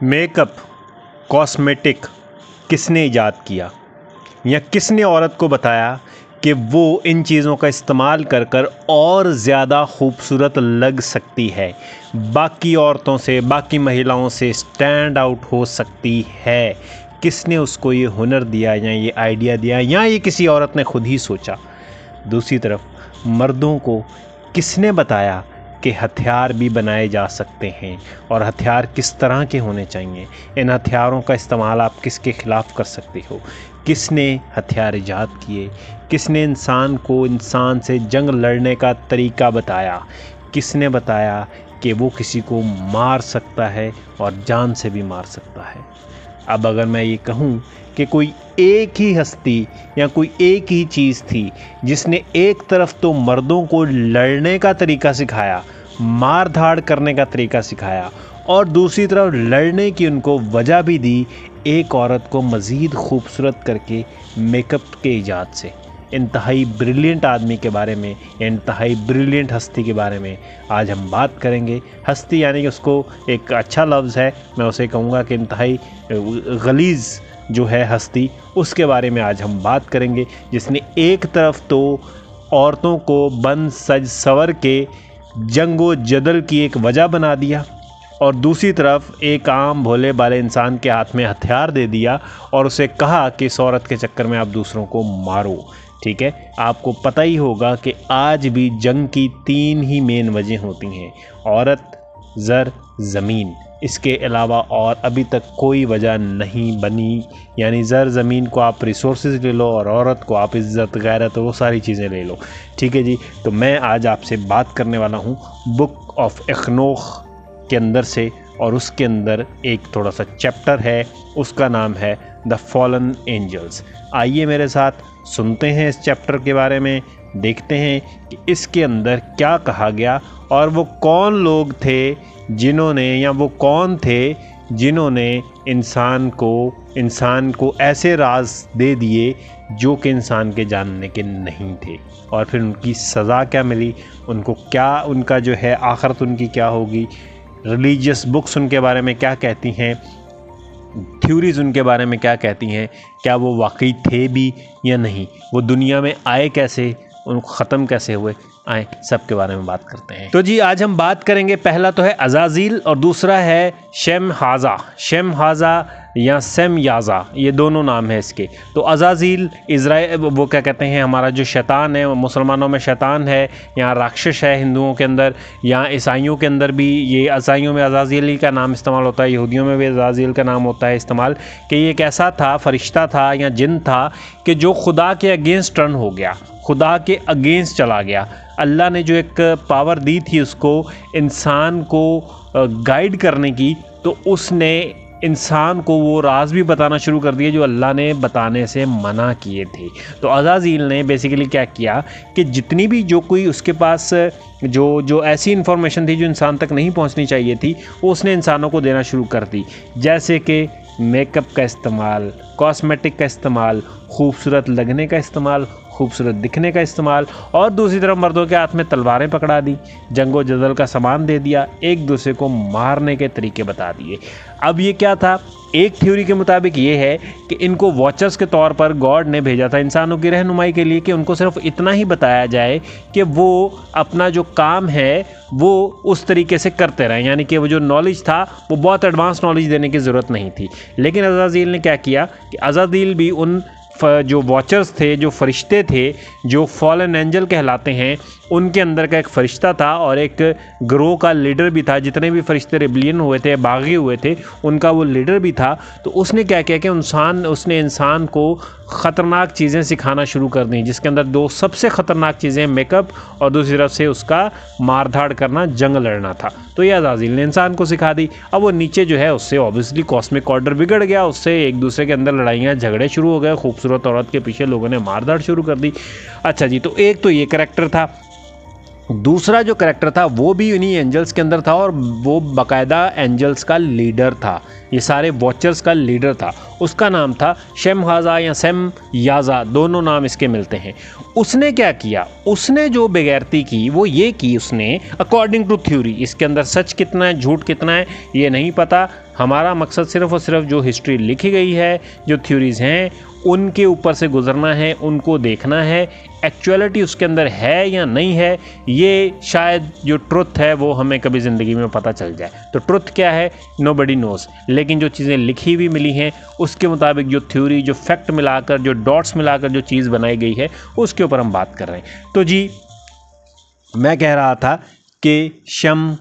Makeup, cosmetic किसने ईजाद किया या किसने औरत को बताया कि वो इन चीज़ों का इस्तेमाल कर कर और ज़्यादा खूबसूरत लग सकती है, बाकी औरतों से, बाकी महिलाओं से स्टैंड आउट हो सकती है। किसने उसको ये हुनर दिया या ये आइडिया दिया या ये किसी औरत ने खुद ही सोचा। दूसरी तरफ मर्दों को किसने बताया कि हथियार भी बनाए जा सकते हैं और हथियार किस तरह के होने चाहिए, इन हथियारों का इस्तेमाल आप किसके ख़िलाफ़ कर सकते हो। किसने हथियार ईजाद किए, किसने इंसान को इंसान से जंग लड़ने का तरीका बताया, किसने बताया कि वो किसी को मार सकता है और जान से भी मार सकता है। अब अगर मैं ये कहूँ कि कोई एक ही हस्ती या कोई एक ही चीज़ थी जिसने एक तरफ तो मर्दों को लड़ने का तरीका सिखाया, मार धाड़ करने का तरीका सिखाया और दूसरी तरफ लड़ने की उनको वजह भी दी, एक औरत को मज़ीद खूबसूरत करके मेकअप के ईजाद से। इंतहाई ब्रिलियंट आदमी के बारे में, इंतहाई ब्रिलियंट हस्ती के बारे में आज हम बात करेंगे। हस्ती यानी कि उसको एक अच्छा लफ्ज़ है, मैं उसे कहूँगा कि इंतहाई गलीज़ जो है हस्ती, उसके बारे में आज हम बात करेंगे, जिसने एक तरफ तो औरतों को बन सज सवर के जंगो जदल की एक वजह बना दिया और दूसरी तरफ एक आम भोले भाले इंसान के हाथ में हथियार दे दिया और उसे कहा कि इस औरत के चक्कर में आप दूसरों को मारो। ठीक है, आपको पता ही होगा कि आज भी जंग की 3 ही मेन वजह होती हैं, औरत, ज़र, ज़मीन। इसके अलावा और अभी तक कोई वजह नहीं बनी। यानी ज़र ज़मीन को आप रिसोर्सेज ले लो और औरत को आप इज़्ज़त, गैरत, वो सारी चीज़ें ले लो। ठीक है जी, तो मैं आज आपसे बात करने वाला हूँ बुक ऑफ एखनोख के अंदर से, और उसके अंदर एक थोड़ा सा चैप्टर है, उसका नाम है द फॉलन एंजल्स। आइए मेरे साथ सुनते हैं इस चैप्टर के बारे में, देखते हैं कि इसके अंदर क्या कहा गया और वो कौन लोग थे जिन्होंने, या वो कौन थे जिन्होंने इंसान को ऐसे राज दे दिए जो कि इंसान के जानने के नहीं थे, और फिर उनकी सज़ा क्या मिली, उनको क्या, उनका जो है आखिरत उनकी क्या होगी, रिलीजियस बुक्स उनके बारे में क्या कहती हैं, थ्योरीज़ उनके बारे में क्या कहती हैं, क्या वो वाकई थे भी या नहीं, वो दुनिया में आए कैसे, उनको ख़त्म कैसे हुए, आए सब के बारे में बात करते हैं। तो जी आज हम बात करेंगे, पहला तो है अज़ाज़ील और दूसरा है शेमहाज़ा या सेमयाज़ा, ये दोनों नाम है इसके। तो अज़ाज़ील इज़राइल, वो क्या कहते हैं, हमारा जो शैतान है, मुसलमानों में शैतान है, यहाँ राक्षस है हिंदुओं के अंदर, यहाँ ईसाइयों के अंदर भी ये, ईसाइयों में अज़ाज़ील का नाम इस्तेमाल होता है, यहूदियों में भी अज़ाज़ील का नाम होता है इस्तेमाल, कि ये एक ऐसा था, फरिश्ता था या जिन था कि जो खुदा के अगेंस्ट टर्न हो गया, खुदा के अगेंस्ट चला गया। अल्लाह ने जो एक पावर दी थी उसको इंसान को गाइड करने की, तो उसने इंसान को वो राज भी बताना शुरू कर दिए जो अल्लाह ने बताने से मना किए थे। तो अज़ाज़ील ने बेसिकली क्या किया कि जितनी भी जो कोई उसके पास जो ऐसी इन्फॉर्मेशन थी जो इंसान तक नहीं पहुंचनी चाहिए थी, वो उसने इंसानों को देना शुरू कर दी, जैसे कि मेकअप का इस्तेमाल, कॉस्मेटिक का इस्तेमाल, खूबसूरत लगने का इस्तेमाल, खूबसूरत दिखने का इस्तेमाल, और दूसरी तरफ मर्दों के हाथ में तलवारें पकड़ा दी, जंगो जदल का सामान दे दिया, एक दूसरे को मारने के तरीके बता दिए। अब ये क्या था, एक थ्योरी के मुताबिक ये है कि इनको वॉचर्स के तौर पर गॉड ने भेजा था इंसानों की रहनुमाई के लिए, कि उनको सिर्फ इतना ही बताया जाए कि वो अपना जो काम है वो उस तरीके से करते रहें, यानी कि वो जो नॉलेज था वो बहुत एडवांस नॉलेज देने की ज़रूरत नहीं थी। लेकिन अज़ाज़ील ने क्या किया कि अज़ाज़ील भी उन जो वॉचर्स थे, जो फरिश्ते थे, जो फॉलन एंजल कहलाते हैं, उनके अंदर का एक फ़रिश्ता था और एक ग्रोह का लीडर भी था। जितने भी फरिश्ते रिबेलियन हुए थे, बागी हुए थे, उनका वो लीडर भी था। तो उसने क्या किया कि उसने इंसान को ख़तरनाक चीज़ें सिखाना शुरू कर दी, जिसके अंदर 2 सबसे ख़तरनाक चीज़ें मेकअप और दूसरी तरफ से उसका मारधाड़ करना, जंग लड़ना था। तो ये अज़ाज़ील ने इंसान को सिखा दी। अब वो नीचे जो है उससे ऑब्वियसली कॉस्मिक ऑर्डर बिगड़ गया, उससे एक दूसरे के अंदर लड़ाइयाँ झगड़े शुरू हो गए, खूबसूरत औरत के पीछे लोगों ने मारधाड़ शुरू कर दी। अच्छा जी, तो एक तो ये करैक्टर था। दूसरा जो करैक्टर था वो भी उन्हीं एंजल्स के अंदर था और वो बाकायदा एंजल्स का लीडर था, ये सारे वॉचर्स का लीडर था। उसका नाम था शेमहाज़ा या सेमयाज़ा, दोनों नाम इसके मिलते हैं। उसने क्या किया, उसने जो बेगैरती की वो ये की, उसने अकॉर्डिंग टू थ्योरी, इसके अंदर सच कितना है झूठ कितना है ये नहीं पता, हमारा मकसद सिर्फ़ और सिर्फ जो हिस्ट्री लिखी गई है, जो थ्योरीज़ हैं, उनके ऊपर से गुजरना है, उनको देखना है एक्चुअलिटी उसके अंदर है या नहीं है। ये शायद जो ट्रुथ है वो हमें कभी ज़िंदगी में पता चल जाए। तो ट्रुथ क्या है, नोबडी नोज़। लेकिन जो चीज़ें लिखी हुई मिली हैं उसके मुताबिक जो थ्योरी, जो फैक्ट मिलाकर, जो डॉट्स मिलाकर जो चीज़ बनाई गई है उसके ऊपर हम बात कर रहे हैं। तो जी मैं कह रहा था कि शम